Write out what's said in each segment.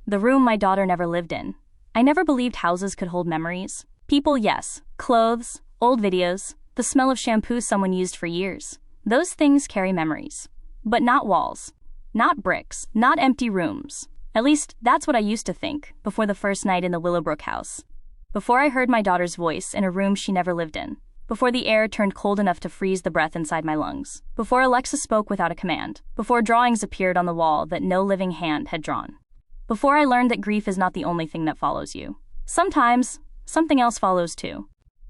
The room my daughter never lived in. I never believed houses could hold memories. People, yes. Clothes, old videos, the smell of shampoo someone used for years. Those things carry memories. But not walls. Not bricks. Not empty rooms. At least, that's what I used to think, before the first night in the Willowbrook house. Before I heard my daughter's voice in a room she never lived in. Before the air turned cold enough to freeze the breath inside my lungs. Before Alexa spoke without a command. Before drawings appeared on the wall that no living hand had drawn. Before I learned that grief is not the only thing that follows you. Sometimes, something else follows too.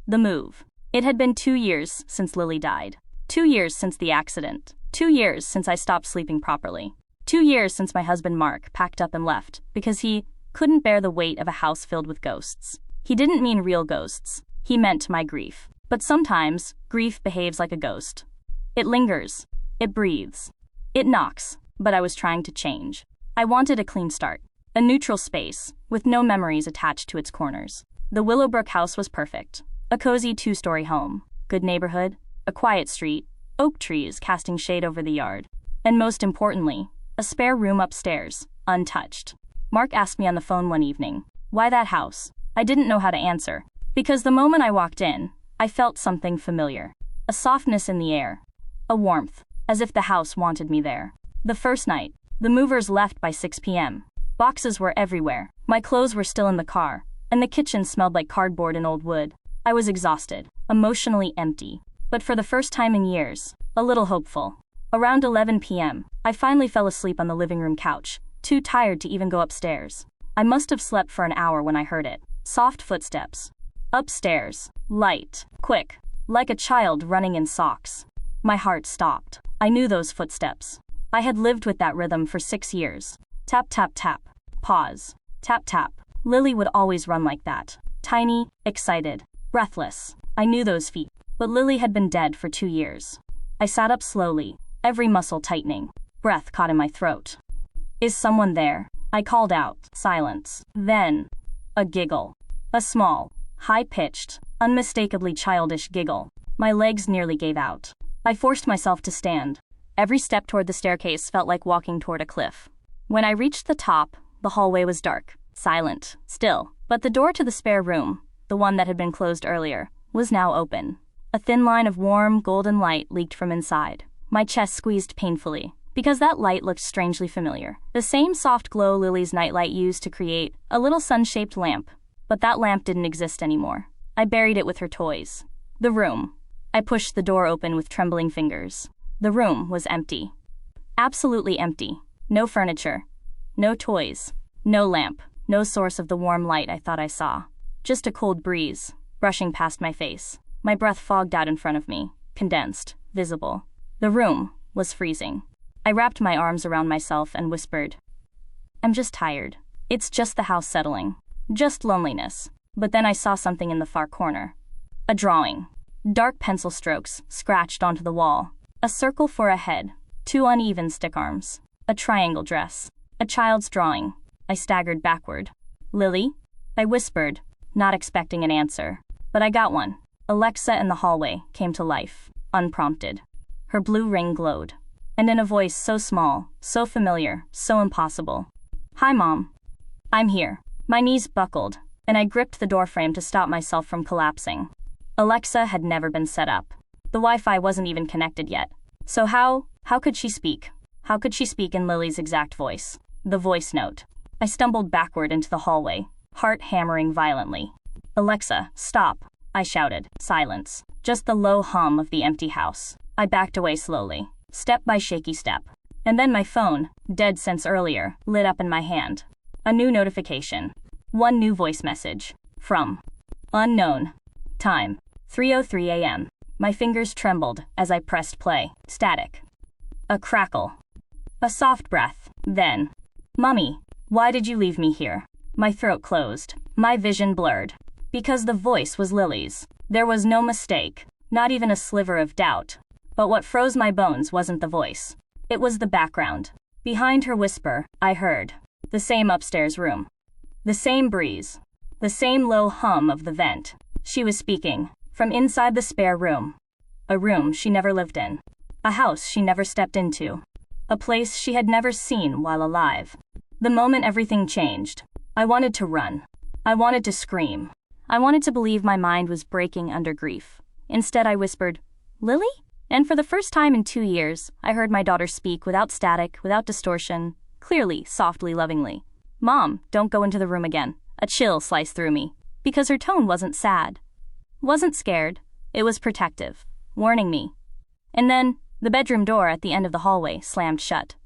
The move. It had been 2 years since Lily died. 2 years since the accident. 2 years since I stopped sleeping properly. 2 years since my husband Mark packed up and left because he couldn't bear the weight of a house filled with ghosts. He didn't mean real ghosts. He meant my grief. But sometimes, grief behaves like a ghost. It lingers. It breathes. It knocks. But I was trying to change. I wanted a clean start. A neutral space, with no memories attached to its corners. The Willowbrook house was perfect. A cozy 2-story home. Good neighborhood. A quiet street. Oak trees casting shade over the yard. And most importantly, a spare room upstairs, untouched. Mark asked me on the phone one evening, why that house? I didn't know how to answer. Because the moment I walked in, I felt something familiar. A softness in the air. A warmth, as if the house wanted me there. The first night, the movers left by 6 p.m. Boxes were everywhere. My clothes were still in the car, and the kitchen smelled like cardboard and old wood. I was exhausted, emotionally empty. But for the first time in years, a little hopeful. Around 11 p.m., I finally fell asleep on the living room couch, too tired to even go upstairs. I must have slept for an hour when I heard it. Soft footsteps. Upstairs. Light. Quick. Like a child running in socks. My heart stopped. I knew those footsteps. I had lived with that rhythm for 6 years. Tap, tap, tap. Pause. Tap, tap. Lily would always run like that. Tiny, excited, breathless. I knew those feet. But Lily had been dead for 2 years. I sat up slowly, every muscle tightening. Breath caught in my throat. Is someone there? I called out. Silence. Then, a giggle. A small, high-pitched, unmistakably childish giggle. My legs nearly gave out. I forced myself to stand. Every step toward the staircase felt like walking toward a cliff. When I reached the top, the hallway was dark, silent, still. But the door to the spare room, the one that had been closed earlier, was now open. A thin line of warm, golden light leaked from inside. My chest squeezed painfully, because that light looked strangely familiar. The same soft glow Lily's nightlight used to create a little sun-shaped lamp. But that lamp didn't exist anymore. I buried it with her toys. The room. I pushed the door open with trembling fingers. The room was empty. Absolutely empty. No furniture. No toys. No lamp. No source of the warm light I thought I saw. Just a cold breeze, brushing past my face. My breath fogged out in front of me, condensed, visible. The room was freezing. I wrapped my arms around myself and whispered, I'm just tired. It's just the house settling. Just loneliness. But then I saw something in the far corner. A drawing. Dark pencil strokes scratched onto the wall. A circle for a head. 2 uneven stick arms. A triangle dress. A child's drawing. I staggered backward. Lily? I whispered, not expecting an answer. But I got one. Alexa in the hallway came to life, unprompted. Her blue ring glowed. And in a voice so small, so familiar, so impossible. Hi, Mom. I'm here. My knees buckled, and I gripped the doorframe to stop myself from collapsing. Alexa had never been set up. The Wi-Fi wasn't even connected yet. So how could she speak? How could she speak in Lily's exact voice? The voice note. I stumbled backward into the hallway, heart hammering violently. Alexa, stop, I shouted. Silence. Just the low hum of the empty house. I backed away slowly, step by shaky step. And then my phone, dead since earlier, lit up in my hand. A new notification. One new voice message. From unknown. Time. 3:03 a.m. My fingers trembled as I pressed play. Static. A crackle. A soft breath. Then, Mummy, why did you leave me here? My throat closed. My vision blurred. Because the voice was Lily's. There was no mistake. Not even a sliver of doubt. But what froze my bones wasn't the voice. It was the background. Behind her whisper, I heard. The same upstairs room. The same breeze. The same low hum of the vent. She was speaking. From inside the spare room. A room she never lived in. A house she never stepped into. A place she had never seen while alive. The moment everything changed, I wanted to run. I wanted to scream. I wanted to believe my mind was breaking under grief. Instead, I whispered, "Lily?" And for the first time in 2 years, I heard my daughter speak without static, without distortion, clearly, softly, lovingly. "Mom, don't go into the room again." A chill sliced through me, because her tone wasn't sad. Wasn't scared. It was protective, warning me. And then, the bedroom door at the end of the hallway slammed shut.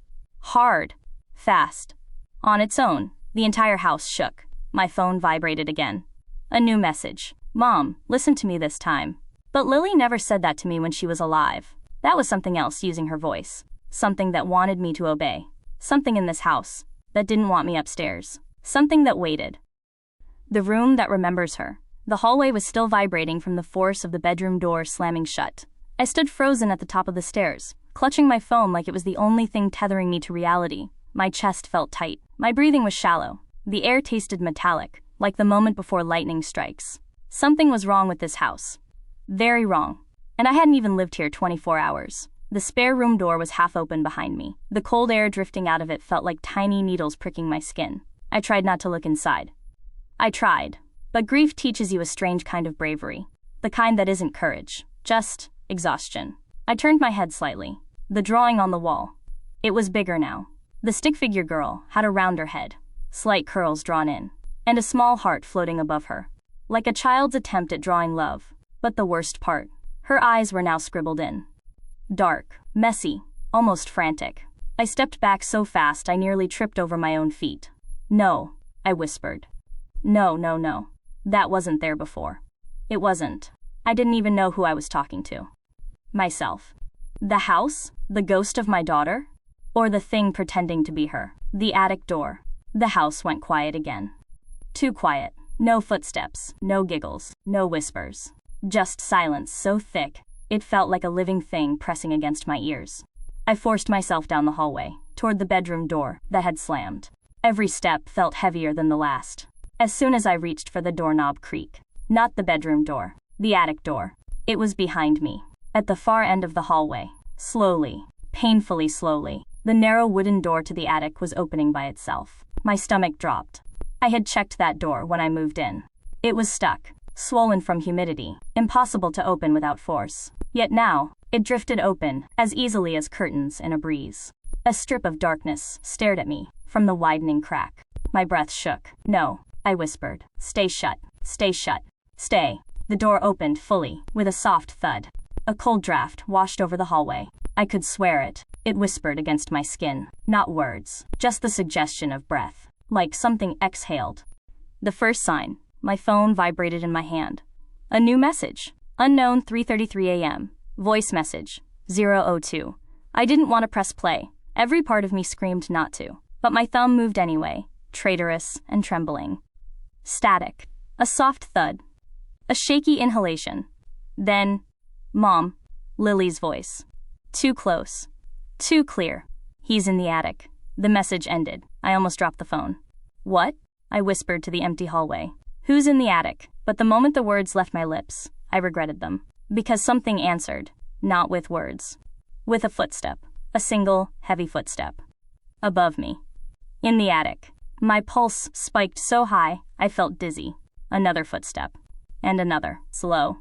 Hard. Fast. On its own, the entire house shook. My phone vibrated again. A new message. "Mom, listen to me this time." But Lily never said that to me when she was alive. That was something else using her voice. Something that wanted me to obey. Something in this house that didn't want me upstairs. Something that waited. The room that remembers her. The hallway was still vibrating from the force of the bedroom door slamming shut. I stood frozen at the top of the stairs, clutching my phone like it was the only thing tethering me to reality. My chest felt tight. My breathing was shallow. The air tasted metallic, like the moment before lightning strikes. Something was wrong with this house. Very wrong. And I hadn't even lived here 24 hours. The spare room door was half open behind me. The cold air drifting out of it felt like tiny needles pricking my skin. I tried not to look inside. I tried. But grief teaches you a strange kind of bravery. The kind that isn't courage, just exhaustion. I turned my head slightly. The drawing on the wall. It was bigger now. The stick figure girl had a rounder head, slight curls drawn in, and a small heart floating above her, like a child's attempt at drawing love. But the worst part, her eyes were now scribbled in. Dark, messy, almost frantic. I stepped back so fast I nearly tripped over my own feet. "No," I whispered. No. That wasn't there before. It wasn't. I didn't even know who I was talking to. Myself. The house? The ghost of my daughter? Or the thing pretending to be her? The attic door. The house went quiet again. Too quiet. No footsteps, no giggles, no whispers. Just silence so thick, it felt like a living thing pressing against my ears. I forced myself down the hallway, toward the bedroom door that had slammed. Every step felt heavier than the last. As soon as I reached for the doorknob creak. Not the bedroom door, the attic door. It was behind me, at the far end of the hallway. Slowly, painfully slowly, the narrow wooden door to the attic was opening by itself. My stomach dropped. I had checked that door when I moved in. It was stuck, swollen from humidity, impossible to open without force. Yet now, it drifted open, as easily as curtains in a breeze. A strip of darkness stared at me from the widening crack. My breath shook. "No," I whispered. "Stay shut. Stay shut. Stay." The door opened fully, with a soft thud. A cold draft washed over the hallway. I could swear it. It whispered against my skin. Not words, just the suggestion of breath. Like something exhaled. The first sign. My phone vibrated in my hand. A new message. Unknown 3:33 a.m. Voice message. 002. I didn't want to press play. Every part of me screamed not to. But my thumb moved anyway, traitorous and trembling. Static. A soft thud. A shaky inhalation. Then, "Mom," Lily's voice. Too close. Too clear. "He's in the attic." The message ended. I almost dropped the phone. "What?" I whispered to the empty hallway. "Who's in the attic?" But the moment the words left my lips, I regretted them. Because something answered, not with words. With a footstep. A single, heavy footstep. Above me. In the attic. My pulse spiked so high, I felt dizzy. Another footstep. And another. Slow.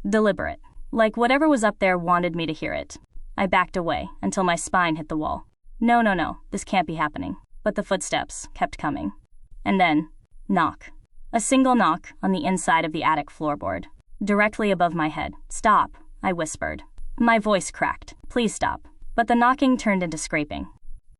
Deliberate. Like whatever was up there wanted me to hear it. I backed away until my spine hit the wall. No, this can't be happening. But the footsteps kept coming. And then, knock. A single knock on the inside of the attic floorboard. Directly above my head. "Stop," I whispered. My voice cracked. "Please stop." But the knocking turned into scraping.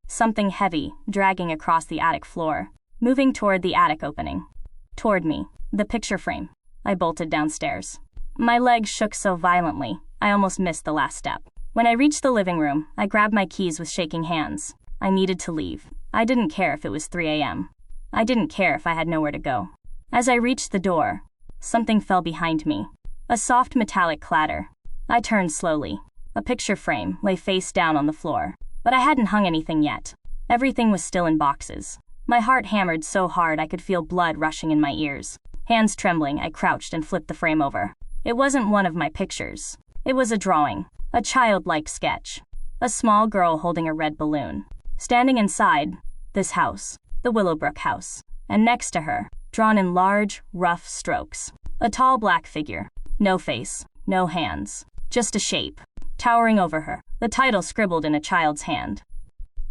Something heavy, dragging across the attic floor, moving toward the attic opening. Toward me. The picture frame. I bolted downstairs. My legs shook so violently, I almost missed the last step. When I reached the living room, I grabbed my keys with shaking hands. I needed to leave. I didn't care if it was 3 a.m. I didn't care if I had nowhere to go. As I reached the door, something fell behind me. A soft metallic clatter. I turned slowly. A picture frame lay face down on the floor. But I hadn't hung anything yet. Everything was still in boxes. My heart hammered so hard I could feel blood rushing in my ears. Hands trembling, I crouched and flipped the frame over. It wasn't one of my pictures. It was a drawing. A childlike sketch. A small girl holding a red balloon. Standing inside this house. the Willowbrook house. And next to her, drawn in large, rough strokes, a tall black figure. No face, no hands, just a shape, towering over her, the title scribbled in a child's hand.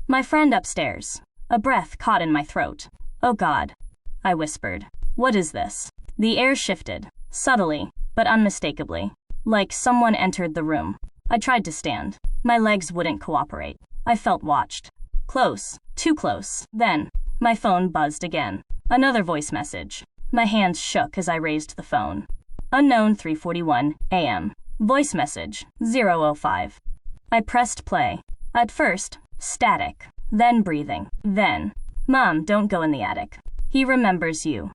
My friend upstairs. A breath caught in my throat. Oh God, I whispered. What is this? The air shifted, subtly, but unmistakably, like someone entered the room. I tried to stand. My legs wouldn't cooperate. I felt watched. Close, too close. Then, my phone buzzed again. Another voice message. My hands shook as I raised the phone. Unknown 3:41 a.m. Voice message 0:05. I pressed play. At first, static. Then breathing. Then, Mom, don't go in the attic. He remembers you.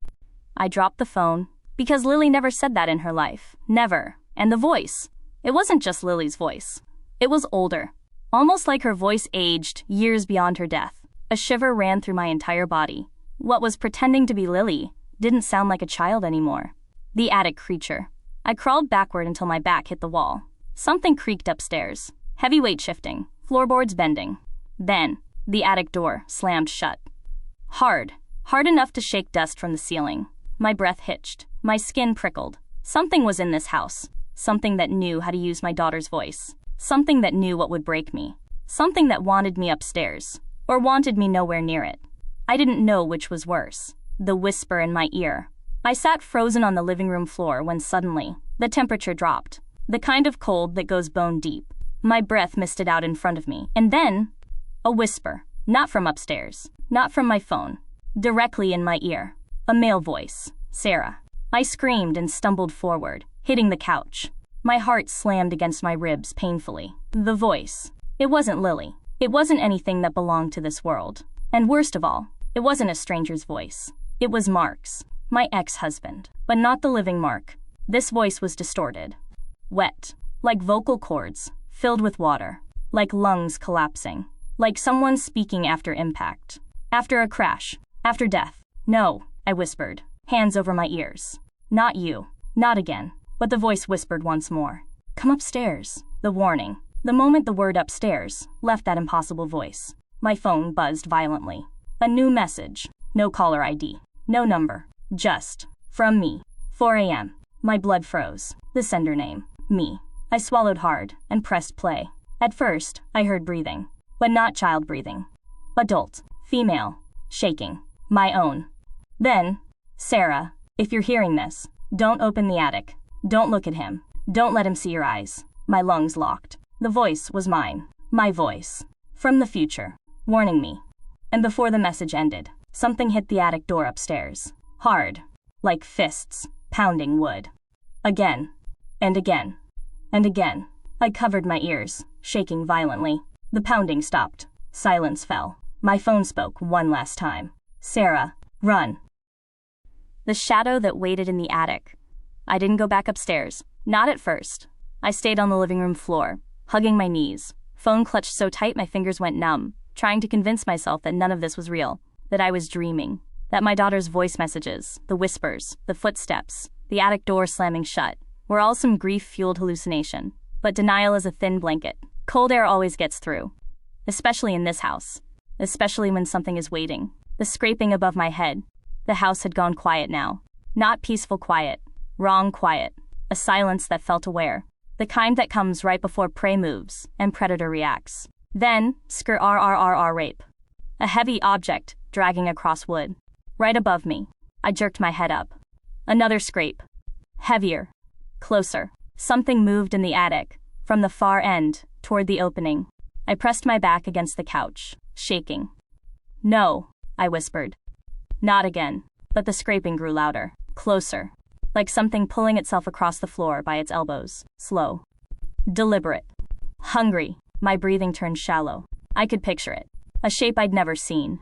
I dropped the phone because Lily never said that in her life. Never. And the voice. It wasn't just Lily's voice. It was older. Almost like her voice aged years beyond her death. A shiver ran through my entire body. What was pretending to be Lily didn't sound like a child anymore. The attic creature. I crawled backward until my back hit the wall. Something creaked upstairs. Heavy weight shifting. Floorboards bending. Then, the attic door slammed shut. Hard. Hard enough to shake dust from the ceiling. My breath hitched. My skin prickled. Something was in this house. Something that knew how to use my daughter's voice. Something that knew what would break me. Something that wanted me upstairs. Or wanted me nowhere near it. I didn't know which was worse. The whisper in my ear. I sat frozen on the living room floor when suddenly, the temperature dropped. The kind of cold that goes bone deep. My breath misted out in front of me. And then, a whisper. Not from upstairs. Not from my phone. Directly in my ear. A male voice. Sarah. I screamed and stumbled forward, hitting the couch. My heart slammed against my ribs painfully. The voice. It wasn't Lily. It wasn't anything that belonged to this world. And worst of all, it wasn't a stranger's voice. It was Mark's. My ex-husband. But not the living Mark. This voice was distorted. Wet. Like vocal cords, filled with water. Like lungs collapsing. Like someone speaking after impact. After a crash. After death. No, I whispered, hands over my ears. Not you. Not again. But the voice whispered once more. Come upstairs. The warning. The moment the word upstairs left that impossible voice, my phone buzzed violently. A new message. No caller ID. No number. Just. From me. 4 a.m. My blood froze. The sender name. Me. I swallowed hard and pressed play. At first, I heard breathing. But not child breathing. Adult. Female. Shaking. My own. Then, Sarah, if you're hearing this, don't open the attic. Don't look at him. Don't let him see your eyes. My lungs locked. The voice was mine. My voice. From the future. Warning me. And before the message ended, something hit the attic door upstairs. Hard. Like fists, pounding wood. Again. And again. And again. I covered my ears, shaking violently. The pounding stopped. Silence fell. My phone spoke one last time. Sarah, run. The shadow that waited in the attic. I didn't go back upstairs. Not at first. I stayed on the living room floor, hugging my knees. Phone clutched so tight my fingers went numb, trying to convince myself that none of this was real, that I was dreaming, that my daughter's voice messages, the whispers, the footsteps, the attic door slamming shut, were all some grief-fueled hallucination. But denial is a thin blanket. Cold air always gets through. Especially in this house. Especially when something is waiting. The scraping above my head. The house had gone quiet now. Not peaceful quiet. Wrong quiet. A silence that felt aware. The kind that comes right before prey moves and predator reacts. Then, rape. A heavy object dragging across wood. Right above me. I jerked my head up. Another scrape. Heavier. Closer. Something moved in the attic, from the far end, toward the opening. I pressed my back against the couch, shaking. No, I whispered. Not again. But the scraping grew louder, closer. Like something pulling itself across the floor by its elbows. Slow. Deliberate. Hungry. My breathing turned shallow. I could picture it. A shape I'd never seen.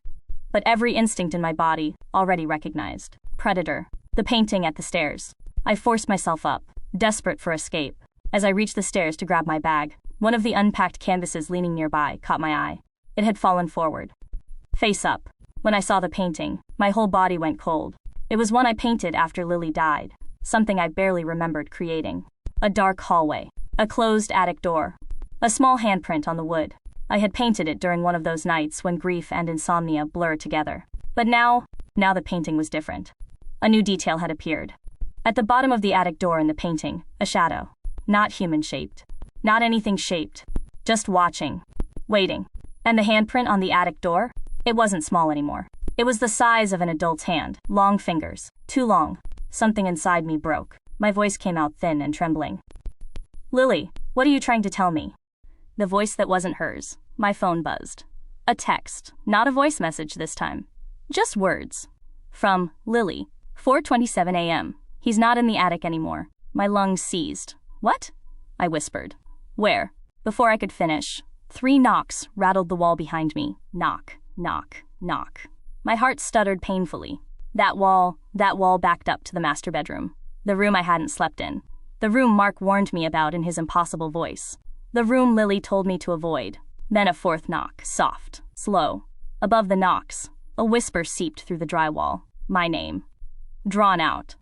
But every instinct in my body already recognized. Predator. The painting at the stairs. I forced myself up, desperate for escape. As I reached the stairs to grab my bag, one of the unpacked canvases leaning nearby caught my eye. It had fallen forward. Face up. When I saw the painting, my whole body went cold. It was one I painted after Lily died, something I barely remembered creating. A dark hallway. A closed attic door. A small handprint on the wood. I had painted it during one of those nights when grief and insomnia blur together. But now the painting was different. A new detail had appeared. At the bottom of the attic door in the painting, a shadow. Not human-shaped. Not anything shaped. Just watching. Waiting. And the handprint on the attic door? It wasn't small anymore. It was the size of an adult's hand. Long fingers. Too long. Something inside me broke. My voice came out thin and trembling. "Lily, what are you trying to tell me?" The voice that wasn't hers. My phone buzzed. A text. Not a voice message this time. Just words. From Lily. 4:27 a.m. He's not in the attic anymore. My lungs seized. "What?" I whispered. "Where?" Before I could finish, 3 knocks rattled the wall behind me. Knock, knock, knock. My heart stuttered painfully. That wall backed up to the master bedroom. The room I hadn't slept in. The room Mark warned me about in his impossible voice. The room Lily told me to avoid. Then a 4th knock, soft, slow. Above the knocks, a whisper seeped through the drywall. My name. Drawn out.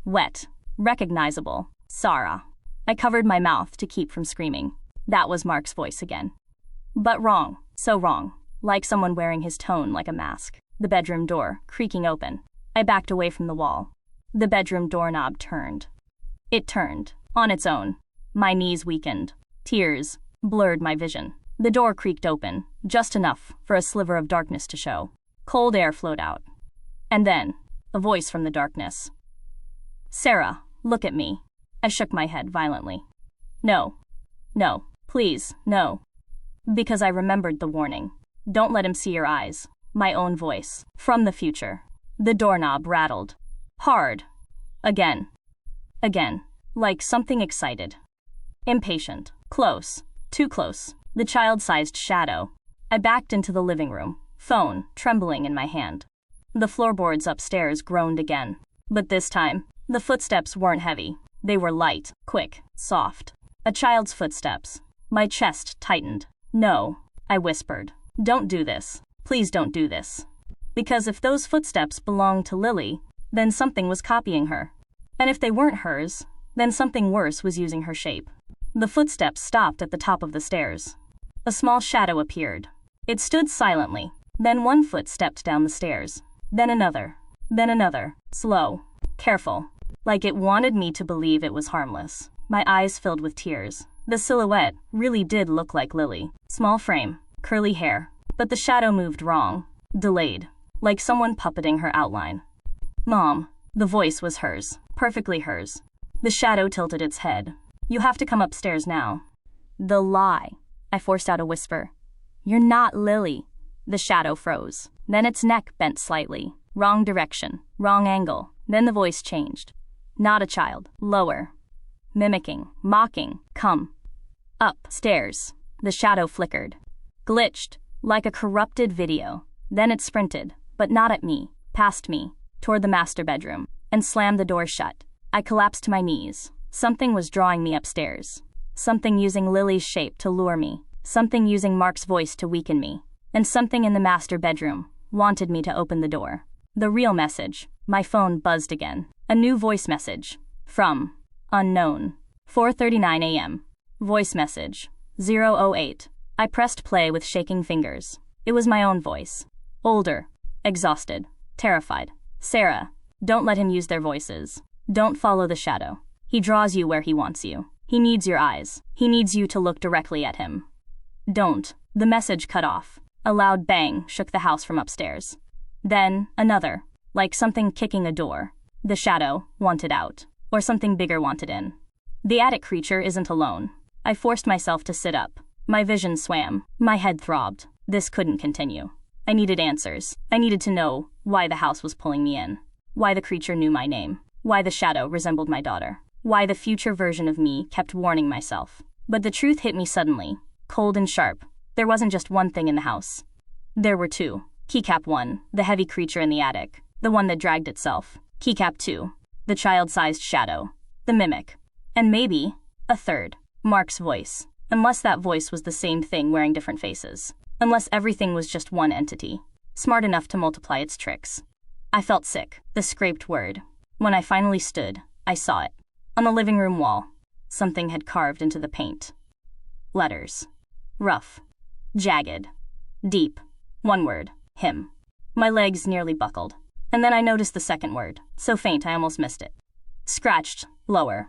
Wet. Recognizable. Sarah. I covered my mouth to keep from screaming. That was Mark's voice again. But wrong. So wrong. Like someone wearing his tone like a mask. The bedroom door, creaking open. I backed away from the wall. The bedroom doorknob turned. It turned. On its own. My knees weakened. Tears blurred my vision. The door creaked open, just enough for a sliver of darkness to show. Cold air flowed out. And then, a voice from the darkness. "Sarah, look at me." I shook my head violently. No. No. Please, no. Because I remembered the warning. Don't let him see your eyes. My own voice. From the future. The doorknob rattled. Hard. Again. Again. Like something excited. Impatient. Close. Too close. The child-sized shadow. I backed into the living room, phone trembling in my hand. The floorboards upstairs groaned again. But this time, the footsteps weren't heavy. They were light, quick, soft. A child's footsteps. My chest tightened. "No," I whispered. "Don't do this. Please don't do this." Because if those footsteps belonged to Lily, then something was copying her. And if they weren't hers, then something worse was using her shape. The footsteps stopped at the top of the stairs. A small shadow appeared. It stood silently. Then one foot stepped down the stairs. Then another. Then another. Slow. Careful. Like it wanted me to believe it was harmless. My eyes filled with tears. The silhouette really did look like Lily. Small frame. Curly hair. But the shadow moved wrong. Delayed. Like someone puppeting her outline. "Mom." The voice was hers. Perfectly hers. The shadow tilted its head. "You have to come upstairs now." "The lie." I forced out a whisper. "You're not Lily." The shadow froze. Then its neck bent slightly. Wrong direction. Wrong angle. Then the voice changed. Not a child. Lower. Mimicking. Mocking. "Come." Upstairs. The shadow flickered. Glitched. Like a corrupted video. Then it sprinted. But not at me. Past me. Toward the master bedroom. And slammed the door shut. I collapsed to my knees. Something was drawing me upstairs. Something using Lily's shape to lure me. Something using Mark's voice to weaken me. And something in the master bedroom wanted me to open the door. The real message. My phone buzzed again. A new voice message. From unknown. 4:39 a.m. Voice message. 008. I pressed play with shaking fingers. It was my own voice. Older. Exhausted. Terrified. "Sarah, don't let him use their voices. Don't follow the shadow. He draws you where he wants you. He needs your eyes. He needs you to look directly at him. Don't." The message cut off. A loud bang shook the house from upstairs. Then, another. Like something kicking a door. The shadow wanted out. Or something bigger wanted in. The attic creature isn't alone. I forced myself to sit up. My vision swam. My head throbbed. This couldn't continue. I needed answers. I needed to know why the house was pulling me in. Why the creature knew my name. Why the shadow resembled my daughter. Why the future version of me kept warning myself. But the truth hit me suddenly. Cold and sharp. There wasn't just one thing in the house. There were 2. Keycap 1, the heavy creature in the attic. The one that dragged itself. Keycap 2, the child-sized shadow. The mimic. And maybe a third. Mark's voice. Unless that voice was the same thing wearing different faces. Unless everything was just one entity. Smart enough to multiply its tricks. I felt sick. The scraped word. When I finally stood, I saw it. On the living room wall. Something had carved into the paint. Letters. Rough. Jagged. Deep. One word. Him. My legs nearly buckled. And then I noticed the second word, so faint I almost missed it. Scratched, lower,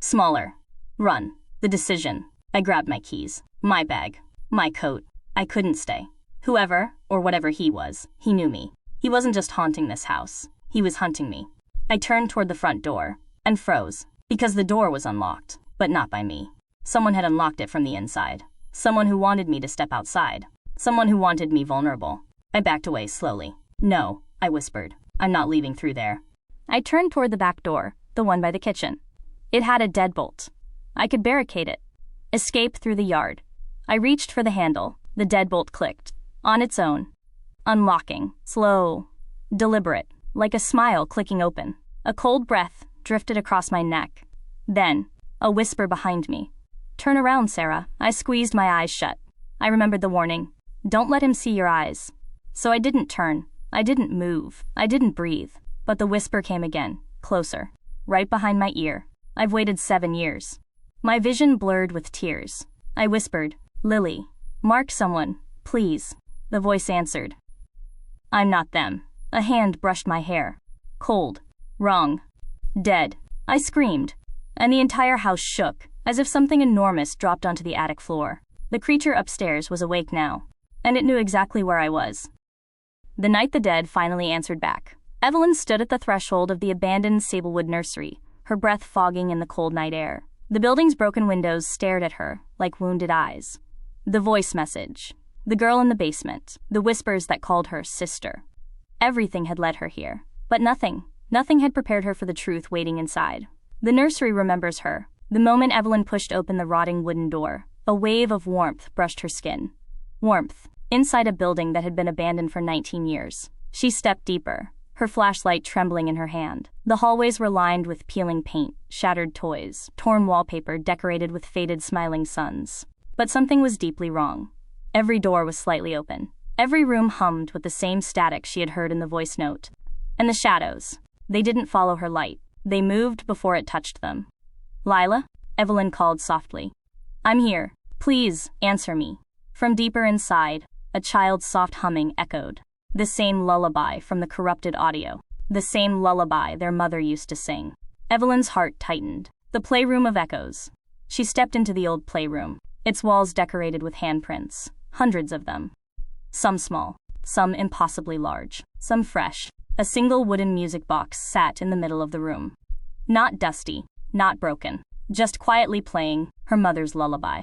smaller, run, the decision. I grabbed my keys, my bag, my coat. I couldn't stay. Whoever, or whatever he was, he knew me. He wasn't just haunting this house, he was hunting me. I turned toward the front door, and froze, because the door was unlocked, but not by me. Someone had unlocked it from the inside. Someone who wanted me to step outside. Someone who wanted me vulnerable. I backed away slowly. No, I whispered. I'm not leaving through there. I turned toward the back door, the one by the kitchen. It had a deadbolt. I could barricade it. Escape through the yard. I reached for the handle. The deadbolt clicked. On its own. Unlocking. Slow. Deliberate. Like a smile clicking open. A cold breath drifted across my neck. Then, a whisper behind me. Turn around, Sarah. I squeezed my eyes shut. I remembered the warning. Don't let him see your eyes. So I didn't turn. I didn't move. I didn't breathe. But the whisper came again. Closer. Right behind my ear. I've waited 7 years. My vision blurred with tears. I whispered, Lily, mark someone, please. The voice answered. I'm not them. A hand brushed my hair. Cold. Wrong. Dead. I screamed. And the entire house shook, as if something enormous dropped onto the attic floor. The creature upstairs was awake now, and it knew exactly where I was. The night the dead finally answered back. Evelyn stood at the threshold of the abandoned Sablewood nursery, her breath fogging in the cold night air. The building's broken windows stared at her like wounded eyes. The voice message. The girl in the basement. The whispers that called her sister. Everything had led her here. But nothing had prepared her for the truth waiting inside. The nursery remembers her. The moment Evelyn pushed open the rotting wooden door, a wave of warmth brushed her skin. Warmth. Inside a building that had been abandoned for 19 years. She stepped deeper, her flashlight trembling in her hand. The hallways were lined with peeling paint, shattered toys, torn wallpaper decorated with faded smiling suns. But something was deeply wrong. Every door was slightly open. Every room hummed with the same static she had heard in the voice note. And the shadows. They didn't follow her light. They moved before it touched them. Lila? Evelyn called softly. I'm here. Please, answer me. From deeper inside, a child's soft humming echoed. The same lullaby from the corrupted audio. The same lullaby their mother used to sing. Evelyn's heart tightened. The playroom of echoes. She stepped into the old playroom, its walls decorated with handprints. Hundreds of them. Some small, some impossibly large, some fresh. A single wooden music box sat in the middle of the room. Not dusty, not broken, just quietly playing her mother's lullaby.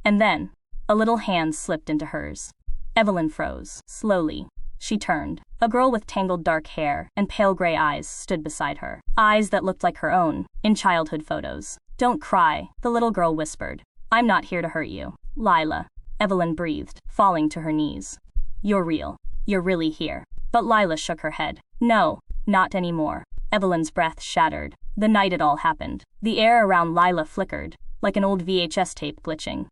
And then, a little hand slipped into hers. Evelyn froze. Slowly, she turned. A girl with tangled dark hair and pale gray eyes stood beside her. Eyes that looked like her own, in childhood photos. Don't cry, the little girl whispered. I'm not here to hurt you. Lila, Evelyn breathed, falling to her knees. You're real. You're really here. But Lila shook her head. No, not anymore. Evelyn's breath shattered. The night it all happened. The air around Lila flickered, like an old VHS tape glitching.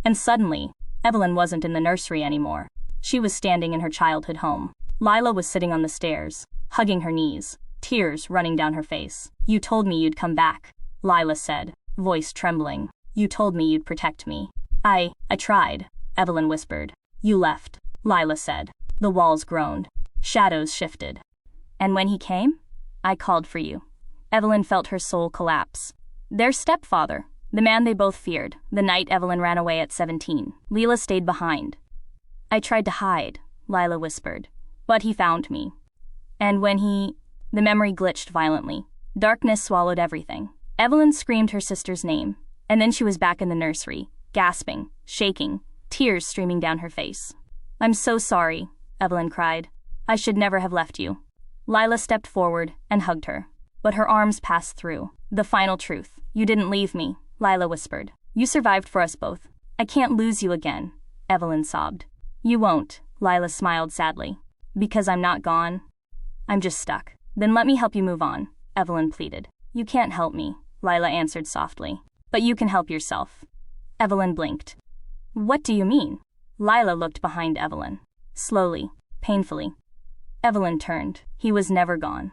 And suddenly, Evelyn wasn't in the nursery anymore. She was standing in her childhood home. Lila was sitting on the stairs, hugging her knees, tears running down her face. You told me you'd come back, Lila said, voice trembling. You told me you'd protect me. I tried, Evelyn whispered. You left, Lila said. The walls groaned. Shadows shifted. And when he came? I called for you. Evelyn felt her soul collapse. Their stepfather, the man they both feared, the night Evelyn ran away at 17. Lila stayed behind. I tried to hide, Lila whispered. But he found me. And when the memory glitched violently. Darkness swallowed everything. Evelyn screamed her sister's name, and then she was back in the nursery, gasping, shaking, tears streaming down her face. I'm so sorry, Evelyn cried. I should never have left you. Lila stepped forward and hugged her, but her arms passed through. The final truth. You didn't leave me, Lila whispered. You survived for us both. I can't lose you again, Evelyn sobbed. You won't, Lila smiled sadly. Because I'm not gone. I'm just stuck. Then let me help you move on, Evelyn pleaded. You can't help me, Lila answered softly. But you can help yourself. Evelyn blinked. What do you mean? Lila looked behind Evelyn. Slowly, painfully. Evelyn turned. He was never gone.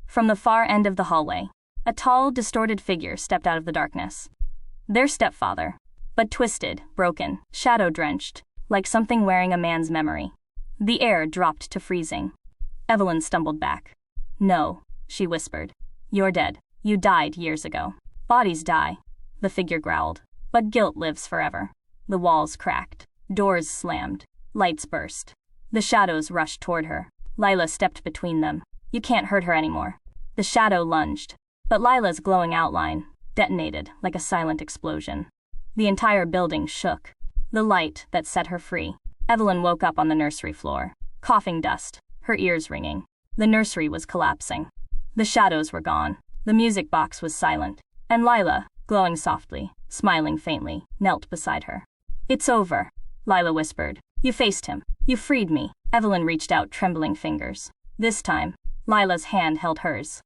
From the far end of the hallway, a tall, distorted figure stepped out of the darkness. Their stepfather, but twisted, broken, shadow-drenched, like something wearing a man's memory. The air dropped to freezing. Evelyn stumbled back. "No," she whispered. "You're dead. You died years ago." "Bodies die," the figure growled. "But guilt lives forever." The walls cracked. Doors slammed. Lights burst. The shadows rushed toward her. Lila stepped between them. "You can't hurt her anymore." The shadow lunged, but Lila's glowing outline detonated like a silent explosion. The entire building shook. The light that set her free. Evelyn woke up on the nursery floor, coughing dust, her ears ringing. The nursery was collapsing. The shadows were gone. The music box was silent, and Lila, glowing softly, smiling faintly, knelt beside her. "It's over," Lila whispered. "You faced him. You freed me." Evelyn reached out trembling fingers. This time, Lila's hand held hers.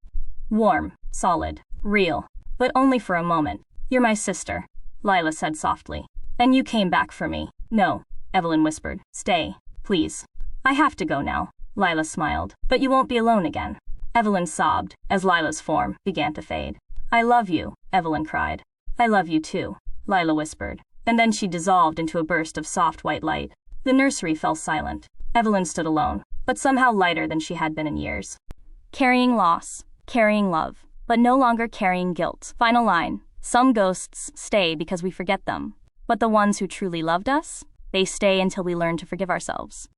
Warm, solid, real, but only for a moment. "You're my sister," Lila said softly. "And you came back for me." "No," Evelyn whispered. "Stay, please." "I have to go now," Lila smiled. "But you won't be alone again." Evelyn sobbed as Lila's form began to fade. "I love you," Evelyn cried. "I love you too," Lila whispered. And then she dissolved into a burst of soft white light. The nursery fell silent. Evelyn stood alone, but somehow lighter than she had been in years. Carrying loss, carrying love, but no longer carrying guilt. Final line. Some ghosts stay because we forget them. But the ones who truly loved us, they stay until we learn to forgive ourselves.